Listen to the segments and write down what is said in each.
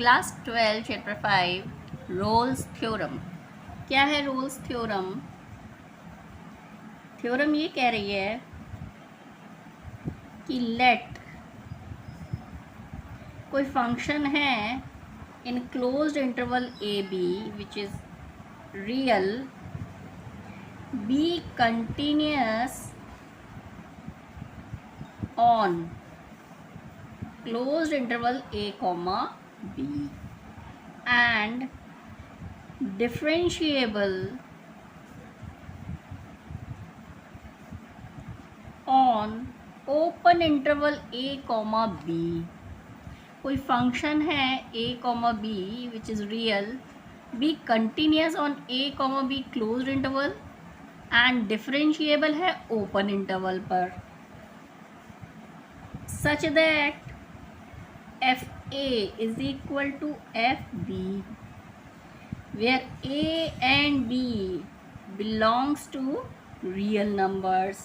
Class 12 chapter 5 Rolle's theorem. क्या है Rolle's theorem? Theorem ये कह रही है कि लेट कोई फंक्शन है in closed interval a b which is real be continuous on closed interval a comma b and differentiable on open interval a comma b। कोई फंक्शन है a comma b which is real, b continuous on a comma b closed interval and differentiable है open interval पर, such that fa is equal to fb where a and b belongs to real numbers.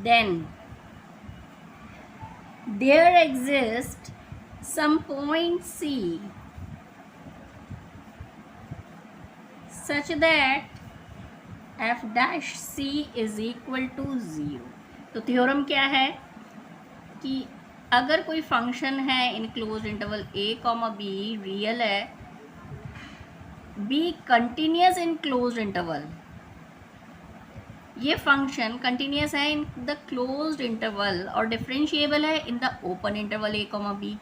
Then there exists some point C such that f dash c is equal to 0। तो theorem क्या है कि अगर कोई function है in close interval a comma b real है, b continuous in close interval, ये function continuous है इन द क्लोज्ड इंटरवल और डिफरेंशिएबल है in the open interval a comma b।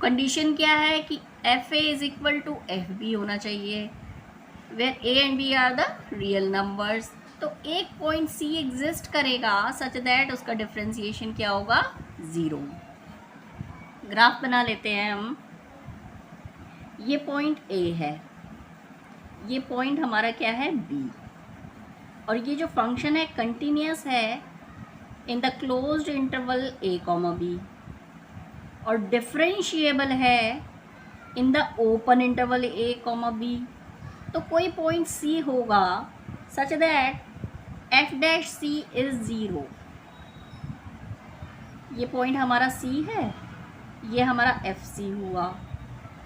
Condition क्या है कि f a is equal to f b होना चाहिए where a and b are the real numbers. तो एक पॉइंट सी एग्जिस्ट करेगा सच दैट उसका डिफरेंशिएशन क्या होगा? 0। ग्राफ बना लेते हैं हम। ये पॉइंट ए है, ये पॉइंट हमारा क्या है? बी। और ये जो फंक्शन है कंटिन्यूअस है in the closed interval a comma b और डिफरेंशिएबल है in the open interval a comma b. तो कोई पॉइंट c होगा such that f dash c is 0। ये पॉइंट हमारा c है, ये हमारा एफ सी हुआ।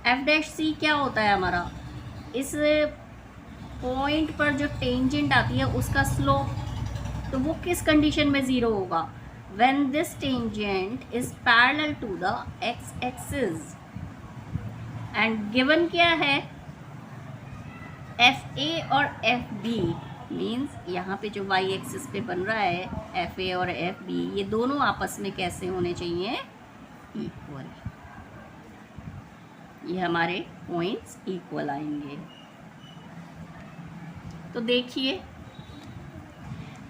f डैश c क्या होता है हमारा? इस पॉइंट पर जो टेंजेंट आती है उसका स्लोप, तो वो किस कंडीशन में 0 होगा? When this tangent is parallel to the x axis. And given क्या है? एफ ए और एफ बी मीन्स यहाँ पे जो वाई एक्सिस पे बन रहा है एफ ए और एफ बी, ये दोनों आपस में कैसे होने चाहिए? इक्वल। ये हमारे पॉइंट्स इक्वल आएंगे। तो देखिए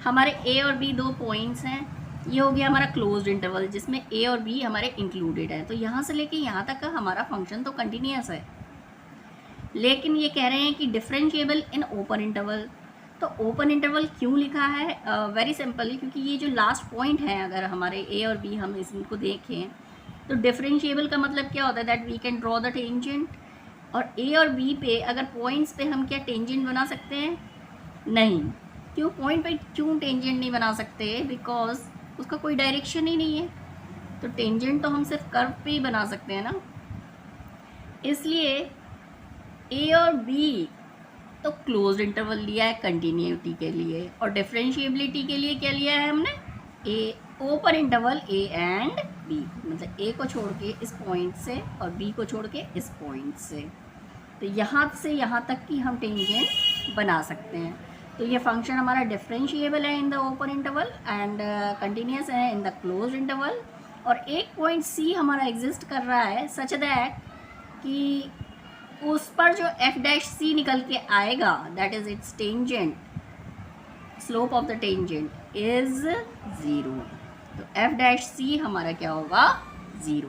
हमारे ए और बी दो पॉइंट्स हैं। ये हो गया हमारा क्लोज्ड इंटरवल जिसमें ए और बी हमारे इंक्लूडेड है। तो यहाँ से लेके यहाँ तक का हमारा फंक्शन तो कंटिन्यूअस है, लेकिन ये कह रहे हैं कि डिफरेंशिएबल इन ओपन इंटरवल। तो ओपन इंटरवल क्यों लिखा है? वेरी सिंपल, क्योंकि ये जो लास्ट पॉइंट है अगर हमारे ए और बी हम इनको देखें तो डिफरेंशिएबल का मतलब क्या होता है? That we can draw the tangent. और ए और बी पे अगर पॉइंट्स पे हम क्या टेंजेंट बना सकते हैं? नहीं। क्यों? पॉइंट पे क्यों टेंजेंट नहीं बना सकते? बिकॉज उसका कोई डायरेक्शन ही नहीं है। तो टेंजेंट तो हम सिर्फ कर्व पे ही बना सकते हैं ना। इसलिए ए और बी तो क्लोज्ड इंटरवल लिया है कंटिन्यूटी के लिए, और डिफरेंशिएबिलिटी के लिए क्या लिया है हमने? A open interval a and b, मतलब ए को छोड़ के इस पॉइंट से और बी को छोड़ के इस पॉइंट से। तो यहाँ से यहाँ तक की हम टेंजेंट बना सकते हैं। तो ये फंक्शन हमारा डिफरेंशिएबल है in the open interval and continuous है इन द क्लोज्ड इंटरवल। और एक पॉइंट सी हमारा एग्जिस्ट कर रहा है सच दैट कि उस पर जो एफ डैश सी निकल के आएगा that is it's tangent, slope of the tangent is 0। तो एफ डैश सी हमारा क्या होगा? 0।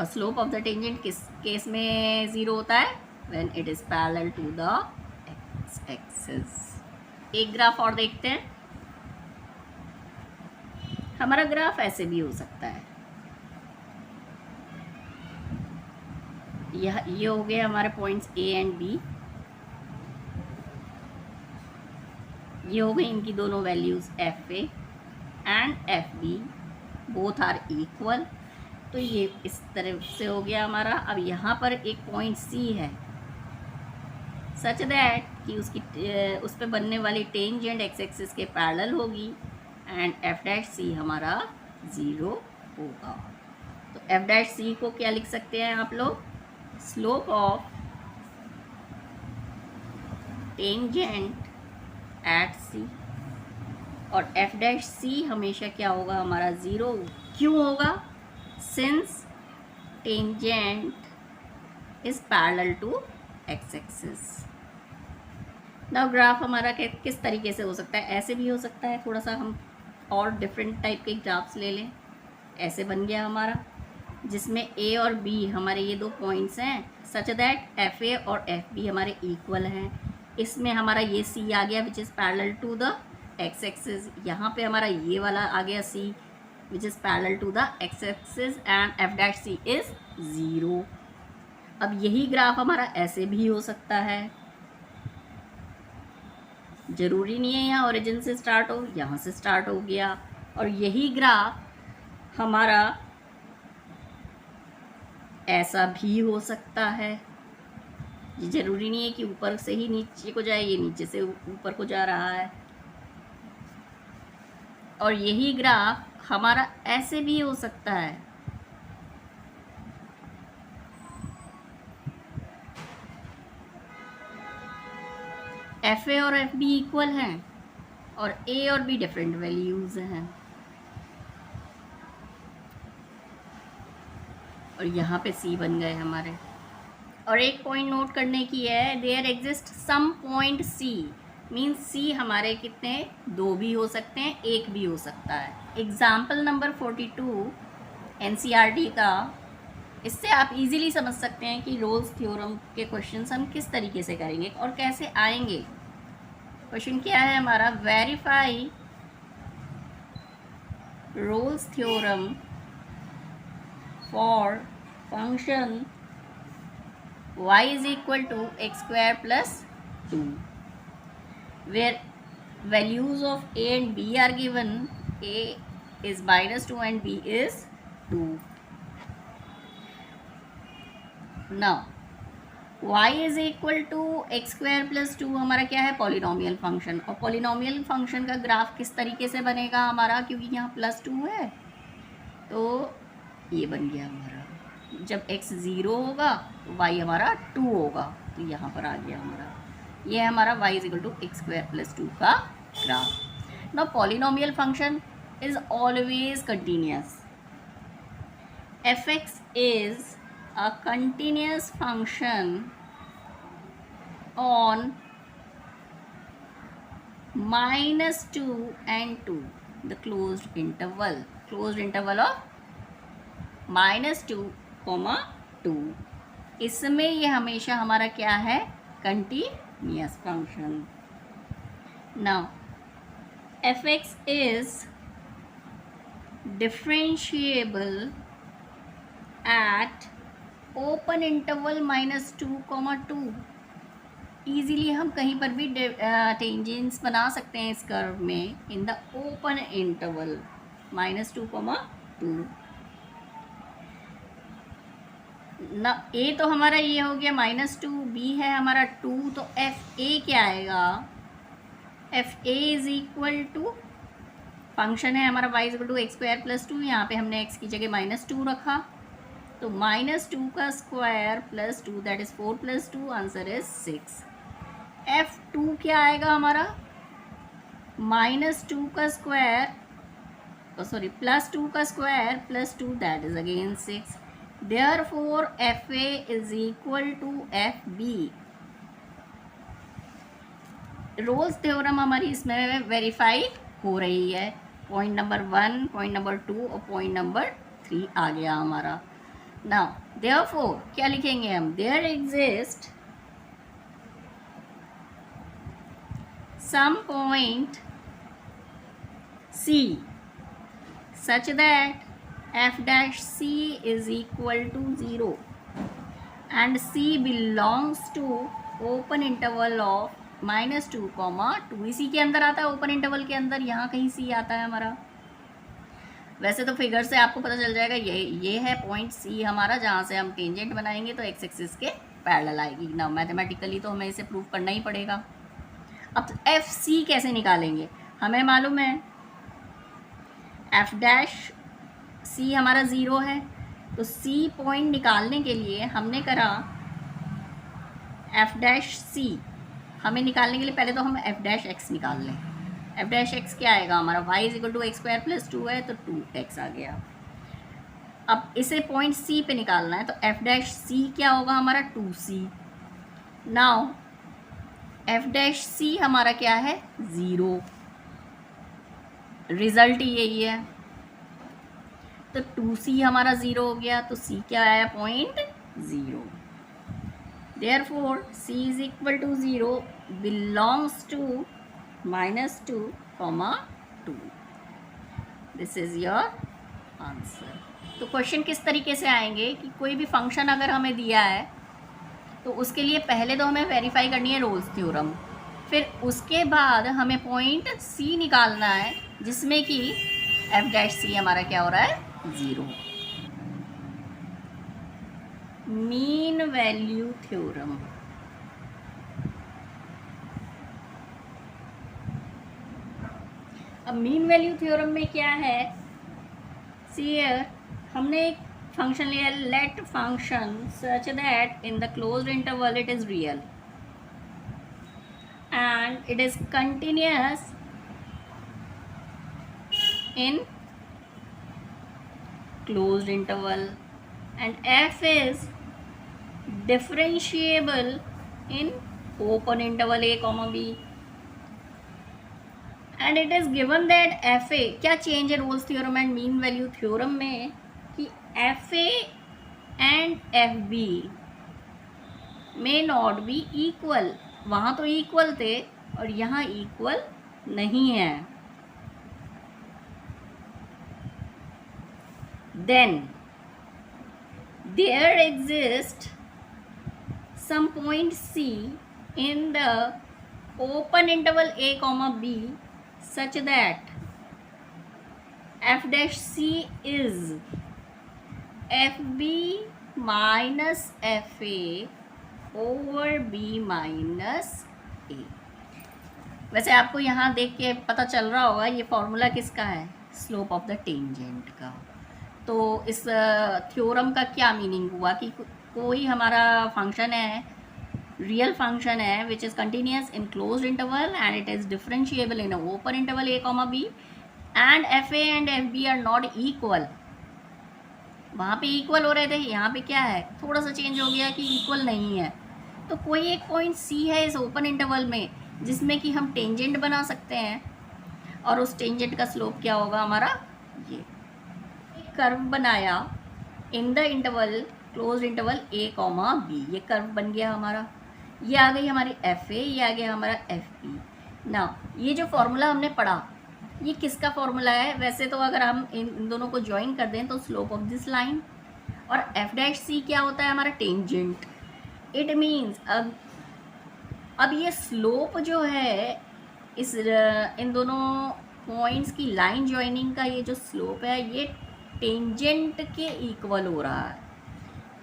और स्लोप ऑफ द टेंजेंट किस केस में 0 होता है? When it is parallel to the x axis. एक ग्राफ और देखते हैं। हमारा ग्राफ ऐसे भी हो सकता है। ये हो गए हमारे पॉइंट्स ए एंड बी, ये हो गई इनकी दोनों values f a and f b, both are equal. तो ये इस तरह से हो गया हमारा। अब यहाँ पर एक पॉइंट सी है सच दैट कि उस पर बनने वाली टेंजेंट एक्स एक्सिस के पैरेलल होगी एंड एफ डैश सी हमारा 0 होगा। तो एफ डैश सी को क्या लिख सकते हैं आप लोग, स्लोप ऑफ टेंजेंट एट सी। और एफ डैश सी हमेशा क्या होगा हमारा 0। क्यों होगा, since tangent is parallel to x axis. Now graph हमारा किस तरीके से हो सकता है, ऐसे भी हो सकता है, थोड़ा सा हम और डिफरेंट टाइप के ग्राफ्स ले लें। ऐसे बन गया हमारा, जिसमें ए और बी हमारे ये दो पॉइंट्स हैं सच दैट एफ ए और एफ बी हमारे इक्वल हैं। इसमें हमारा ये सी आ गया which is parallel to the x axis. यहाँ पे हमारा ये वाला आ गया c which is parallel to the x axis and f dash c is 0। अब यही ग्राफ हमारा ऐसे भी हो सकता है, ज़रूरी नहीं है यहाँ ओरिजिन से स्टार्ट हो, यहाँ से स्टार्ट हो गया। और यही ग्राफ हमारा ऐसा भी हो सकता है, ये ज़रूरी नहीं है कि ऊपर से ही नीचे को जाए, ये नीचे से ऊपर को जा रहा है। और यही ग्राफ हमारा ऐसे भी हो सकता है, एफ ए और एफ बी इक्वल हैं और ए और बी डिफरेंट वैल्यूज़ हैं। और यहाँ पे सी बन गए हमारे। और एक पॉइंट नोट करने की है, there exist some point c, means c हमारे कितने, 2 भी हो सकते हैं, 1 भी हो सकता है। एग्जाम्पल नंबर 42 एनसीईआरटी का, इससे आप इजीली समझ सकते हैं कि रोल्स थ्योरम के क्वेश्चंस हम किस तरीके से करेंगे और कैसे आएंगे। क्वेश्चन क्या है हमारा, verify Rolle's theorem for function y is equal to x square plus 2 where values of a and b are given, a is -2 and b is 2. Now y is equal to x square plus 2 हमारा क्या है, polynomial function. और polynomial function का graph किस तरीके से बनेगा हमारा, क्योंकि यहाँ +2 है तो ये बन गया हमारा, जब x 0 होगा तो y हमारा 2 होगा, तो यहाँ पर आ गया हमारा, ये है हमारा y is equal to x square plus 2 का graph. Now polynomial function is always continuous. f(x) is a continuous function on -2 and 2 the closed interval of -2, 2। इसमें ये हमेशा हमारा क्या है, continuous function. Now f(x) is differentiable eight open interval -2, 2। Easily हम कहीं पर भी टेंजेंट्स बना सकते हैं इस कर्व में इन द ओपन इंटरवल -2, 2। ना ए तो हमारा ये हो गया -2, बी है हमारा 2, तो एफ ए क्या आएगा, f a is equal to, function है हमारा y is equal to x square plus 2, यहाँ पे हमने x की जगह -2 रखा, तो -2 का square plus 2 that is 4 plus 2, answer is 6। f2 क्या आएगा हमारा, -2 का स्क्वायर, सॉरी +2 का square plus 2 that is again 6। Therefore FA is equal to FB। Rolle's theorem हमारी इसमें वेरीफाई हो रही है। पॉइंट नंबर 1, पॉइंट नंबर 2 और पॉइंट नंबर 3 आ गया हमारा। नाउ therefore क्या लिखेंगे हम, there exist some point C such that f dash c is equal to 0 and c belongs to open interval of -2, 2। इसी के अंदर आता है, ओपन इंटरवल के अंदर, यहाँ कहीं c आता है हमारा। वैसे तो फिगर से आपको पता चल जाएगा, ये है पॉइंट सी हमारा, जहाँ से हम टेंजेंट बनाएंगे तो एक्स एक्सिस के पैरेलल आएगी ना। मैथमेटिकली तो हमें इसे प्रूव करना ही पड़ेगा। अब एफ सी कैसे निकालेंगे, हमें मालूम है एफ डैश सी हमारा 0 है, तो सी पॉइंट निकालने के लिए हमने करा एफ डैश सी हमें निकालने के लिए पहले तो हम एफ डैश एक्स निकाल लें। एफ डैश एक्स क्या आएगा हमारा, y is equal to x square plus 2 है तो 2x आ गया। अब इसे पॉइंट सी पे निकालना है, तो एफ डैश सी क्या होगा हमारा 2c। नाउ एफ डैश सी हमारा क्या है 0, रिजल्ट यही है, तो 2c हमारा 0 हो गया, तो c क्या आया point 0। Therefore c is equal to 0 belongs to -2, 2। This is your answer। तो क्वेश्चन किस तरीके से आएंगे कि कोई भी फंक्शन अगर हमें दिया है तो उसके लिए पहले तो हमें वेरीफाई करनी है रोल्स थ्योरम, फिर उसके बाद हमें पॉइंट c निकालना है जिसमें कि f डैश c हमारा क्या हो रहा है 0। मीन वैल्यू थ्योरम, अब मीन वैल्यू थ्योरम में क्या है, हियर हमने एक फंक्शन लिया, let function such that in the closed interval it is real and it is continuous in closed interval and f is differentiable in open interval a comma b and it is given that fa क्या change है Rolle's theorem and mean value theorem में कि fa and fb may not be equal, वहाँ तो equal थे और यहाँ equal नहीं है। then there exists some point c in the open interval a comma b such that f dash c is fb minus fa over b minus a। वैसे आपको यहाँ देख के पता चल रहा होगा ये फॉर्मूला किसका है, स्लोप ऑफ द टेंजेंट का। तो इस थ्योरम का क्या मीनिंग हुआ कि कोई हमारा फंक्शन है, रियल फंक्शन है which is continuous in closed interval and it is differentiable in open interval a comma b and f a and f b are not equal. वहाँ पे इक्वल हो रहे थे, यहाँ पे क्या है थोड़ा सा चेंज हो गया कि इक्वल नहीं है। तो कोई एक पॉइंट c है इस ओपन इंटरवल में जिसमें कि हम टेंजेंट बना सकते हैं और उस टेंजेंट का स्लोप क्या होगा हमारा, ये कर्व बनाया इन the interval closed interval a comma b, ये कर्व बन गया हमारा, ये आ गई हमारी एफ ए, ये आ गया हमारा एफ बी। ना ये जो फॉर्मूला हमने पढ़ा ये किसका फॉर्मूला है, वैसे तो अगर हम इन दोनों को ज्वाइन कर दें तो स्लोप ऑफ दिस लाइन, और एफ डैश सी क्या होता है हमारा टेंजेंट। इट मीन्स अब ये स्लोप जो है इस इन दोनों पॉइंट्स की लाइन ज्वाइनिंग का, ये जो स्लोप है ये टेंजेंट के इक्वल हो रहा है।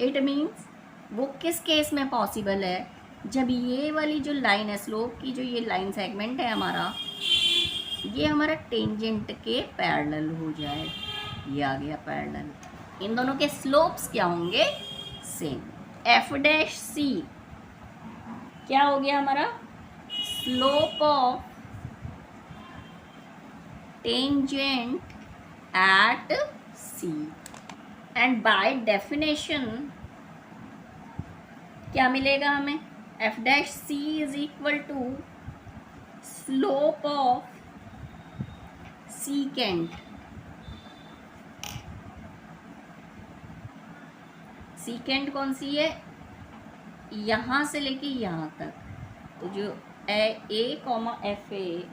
इट मीन्स वो किस केस में पॉसिबल है, जब ये वाली जो लाइन है स्लोप की, जो ये लाइन सेगमेंट है हमारा, ये हमारा टेंजेंट के पैरेलल हो जाए, ये आ गया पैरेलल। इन दोनों के स्लोप्स क्या होंगे, सेम। एफ डैश सी क्या हो गया हमारा, slope of tangent at C and by definition क्या मिलेगा हमें, f dash C is equal to slope of secant। secant कौन सी है, यहाँ से लेके यहाँ तक, तो जो a comma F a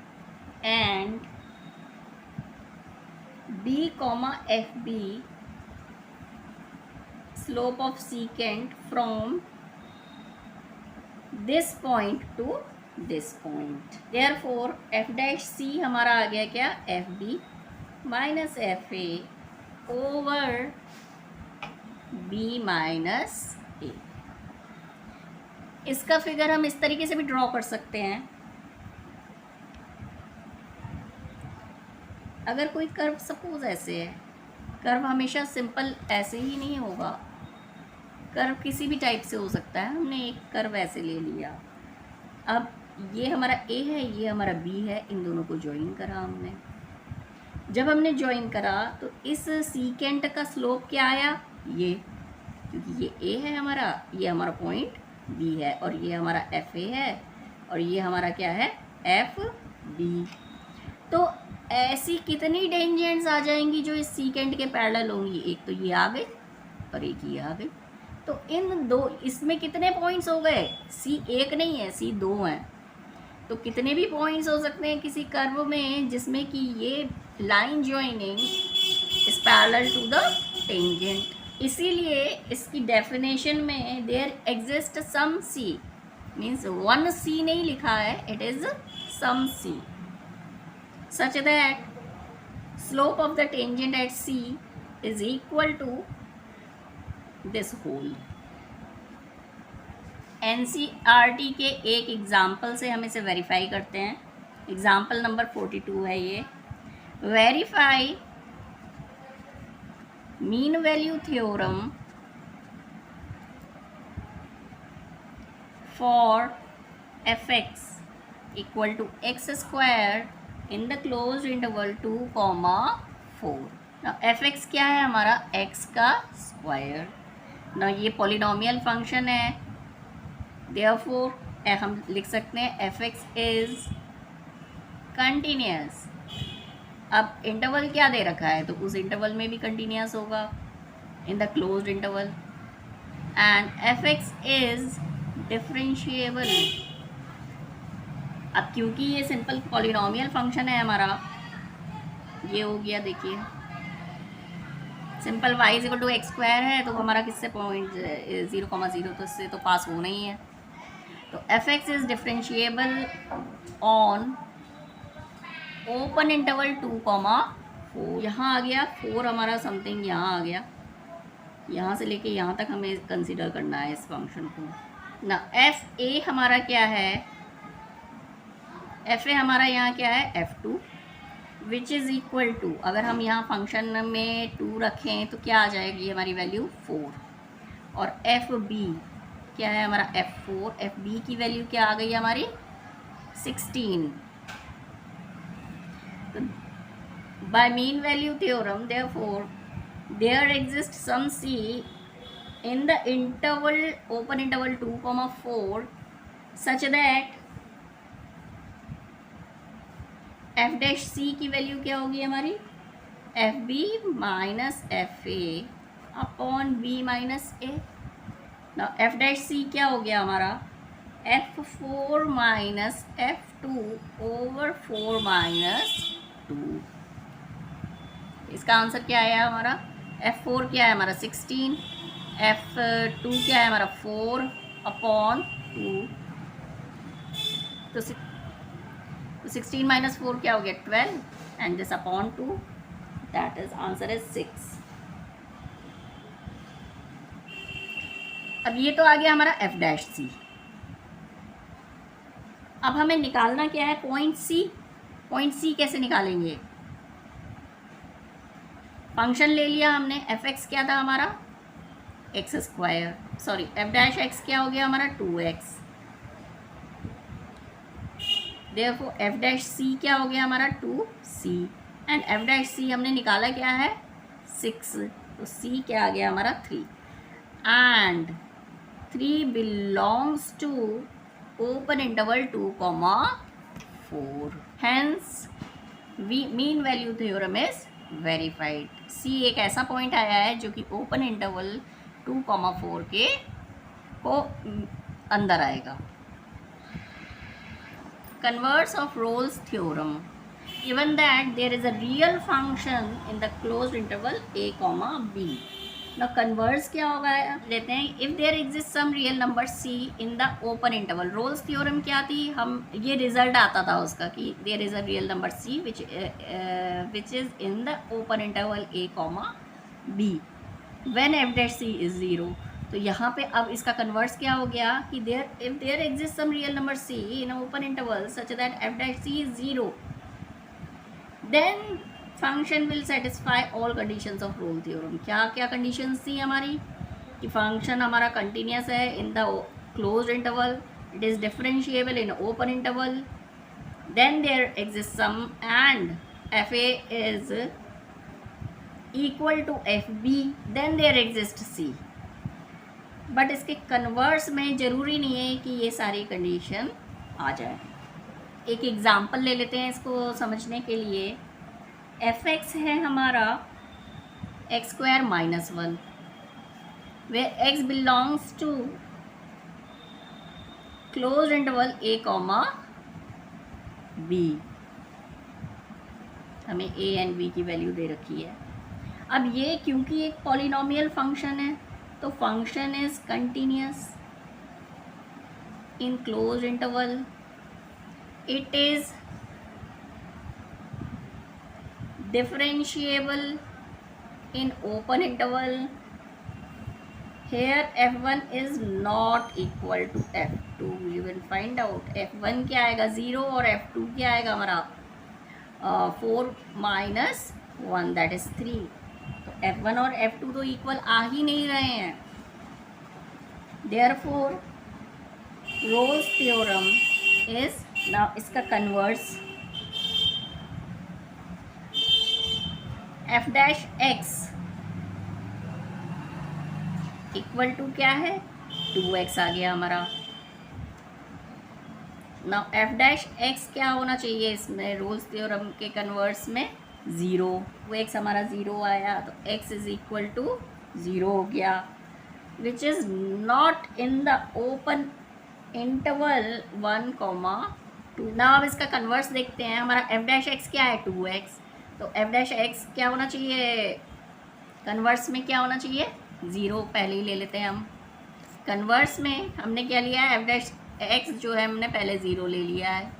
and b comma fb slope of secant from this point to this point। therefore f dash c हमारा आ गया क्या, fb minus fa over b minus a. इसका फिगर हम इस तरीके से भी ड्रॉ कर सकते हैं। अगर कोई कर्व सपोज ऐसे है, कर्व हमेशा सिंपल ऐसे ही नहीं होगा, कर्व किसी भी टाइप से हो सकता है। हमने एक कर्व ऐसे ले लिया, अब ये हमारा ए है, ये हमारा बी है, इन दोनों को ज्वाइन करा हमने। जब हमने ज्वाइन करा तो इस सीकेंट का स्लोप क्या आया, ये, क्योंकि ये ए है हमारा, ये हमारा पॉइंट बी है, और ये हमारा एफ ए है, और ये हमारा क्या है, एफ बी। तो ऐसी कितनी टेंजेंट्स आ जाएंगी जो इस सीकेंट के पैरेलल होंगी, एक तो ये आ गई और एक ये आ गई। तो इन दो, इसमें कितने पॉइंट्स हो गए, सी एक नहीं है, सी दो हैं। तो कितने भी पॉइंट्स हो सकते हैं किसी कर्व में जिसमें कि ये line joining is parallel to the tangent. इसीलिए इसकी डेफिनेशन में there exist some c, means one c नहीं लिखा है, it is some c, such that slope of the tangent at C is equal to this whole। NCERT के एक example से हम इसे वेरीफाई करते हैं। एग्जाम्पल नंबर 42 है ये। Verify mean value theorem for fx equal to x square in the close interval 2, 4। ना fx क्या है हमारा, x का स्क्वायर। ना ये पॉलिनोमियल फंक्शन है, देयरफॉर हम लिख सकते हैं fx इज कंटिन्यूस। अब इंटरवल क्या दे रखा है, तो उस इंटरवल में भी कंटिन्यूस होगा, इन the closed interval. And fx is differentiable. अब क्योंकि ये सिंपल पॉलिनोमियल फंक्शन है हमारा, ये हो गया, देखिए simple y equal to x square है, तो हमारा किससे पॉइंट 0,0, तो इससे तो पास होना ही है। तो fx is differentiable on open interval 2, 4। यहाँ आ गया 4 हमारा समथिंग, यहाँ आ गया, यहाँ से लेके यहाँ तक हमें कंसिडर करना है इस फंक्शन को ना। एफ ए हमारा क्या है, एफ ए हमारा यहाँ क्या है, f2 which is equal to, अगर हम यहाँ फंक्शन में 2 रखें तो क्या आ जाएगी हमारी वैल्यू 4, और एफ बी क्या है हमारा f4, एफ बी की वैल्यू क्या आ गई हमारी 16। तो by mean value theorem therefore there exist some c in the interval open interval 2, 4 such that f dash c की वैल्यू क्या होगी हमारी, f b minus f a upon b minus a. ना एफ डैश सी क्या हो गया हमारा, f4 minus f2 over 4 minus 2। इसका आंसर क्या आया हमारा, f4 क्या है हमारा 16, f2 क्या है हमारा 4 अपॉन 2। तो 16 माइनस 4 क्या हो गया 12, and this upon 2, that is answer is 6। अब ये तो आ गया हमारा एफ डैश सी। अब हमें निकालना क्या है, पॉइंट सी। पॉइंट सी कैसे निकालेंगे, फंक्शन ले लिया हमने, एफ एक्स क्या था हमारा x square, sorry F dash x क्या हो गया हमारा 2x, देयरफॉर एफ डैश सी क्या हो गया हमारा 2c, एंड एफ डैश सी हमने निकाला क्या है 6, तो c क्या आ गया हमारा 3, and 3 belongs to open interval 2, 4। Hence mean value theorem is verified. C एक ऐसा पॉइंट आया है जो कि ओपन इंटरवल 2, 4 के को अंदर आएगा। Converse of Rolle's theorem, given that there is a real function in the closed interval a, b। Now converse क्या होगा लेते हैं, if there exists some real number c in the open interval। Rolle's theorem क्या थी, हम ये result आता था उसका कि there is a real number c which is in the open interval a, b when f dash c is 0। तो यहाँ पे अब इसका कन्वर्स क्या हो गया कि if there exist some real number c in open interval such that f dash c is 0, then function will satisfy all conditions of Rolle theorem. क्या क्या कंडीशंस थी हमारी कि फंक्शन हमारा कंटिन्यूस है in the closed interval, it is differentiable in open interval, then there exists sum and fa is equal to fb, then there exists c। But इसके converse में ज़रूरी नहीं है कि ये सारी कंडीशन आ जाए। एक एग्ज़ाम्पल ले लेते हैं इसको समझने के लिए। एफ एक्स है हमारा x square minus 1, where x belongs to close interval a comma b। हमें a एंड b की वैल्यू दे रखी है। अब ये क्योंकि एक पॉलिनोमियल फंक्शन है तो function is continuous in close interval, it is differentiable in open interval. Here f1 is not equal to f2, you will find out f1 क्या आएगा 0 और f2 क्या आएगा हमारा 4 माइनस 1 दैट इज 3। तो f1 और f2 तो इक्वल आ ही नहीं रहे हैं। Therefore Rolle's theorem is, now इसका converse f dash x equal to क्या है 2x आ गया हमारा। नाउ एफ डैश एक्स क्या होना चाहिए इसमें रोल्स थ्योरम के कन्वर्स में 0, वो एक्स हमारा 0 आया तो x इज इक्वल टू 0 हो गया, which is not in the open interval 1,2। ना अब इसका कन्वर्स देखते हैं। हमारा एफ डैश एक्स क्या है 2x, तो एफ डैश एक्स क्या होना चाहिए कन्वर्स में, क्या होना चाहिए 0। पहले ही ले लेते हैं हम। कन्वर्स में हमने क्या लिया है एफ डैश एक्स जो है हमने पहले 0 ले लिया है।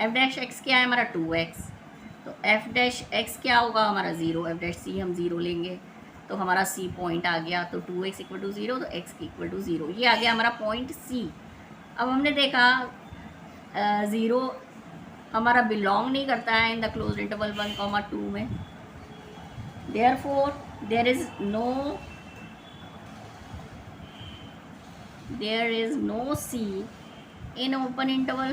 एफ डैश एक्स क्या है हमारा 2x, तो एफ डैश एक्स क्या होगा हमारा 0, एफ डैश सी हम 0 लेंगे तो हमारा सी पॉइंट आ गया। तो 2x इक्वल टू 0 तो x इक्वल टू 0, ये आ गया हमारा पॉइंट सी। अब हमने देखा 0 हमारा बिलोंग नहीं करता है इन द क्लोज इंटरवल 1,2 में। Therefore there is no c in open interval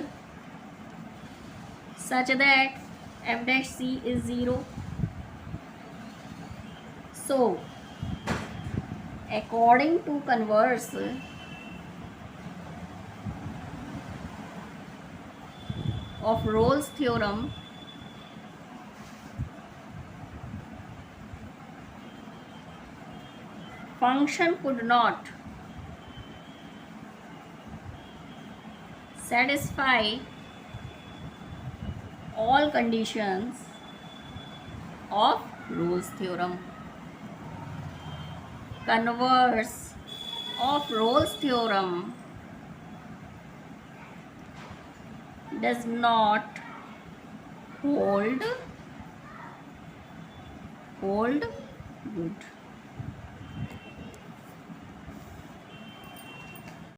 such that f dash c is 0. So according to converse of Rolle's theorem, function could not satisfy all conditions of Rolle's theorem. Converse of Rolle's theorem does not hold good.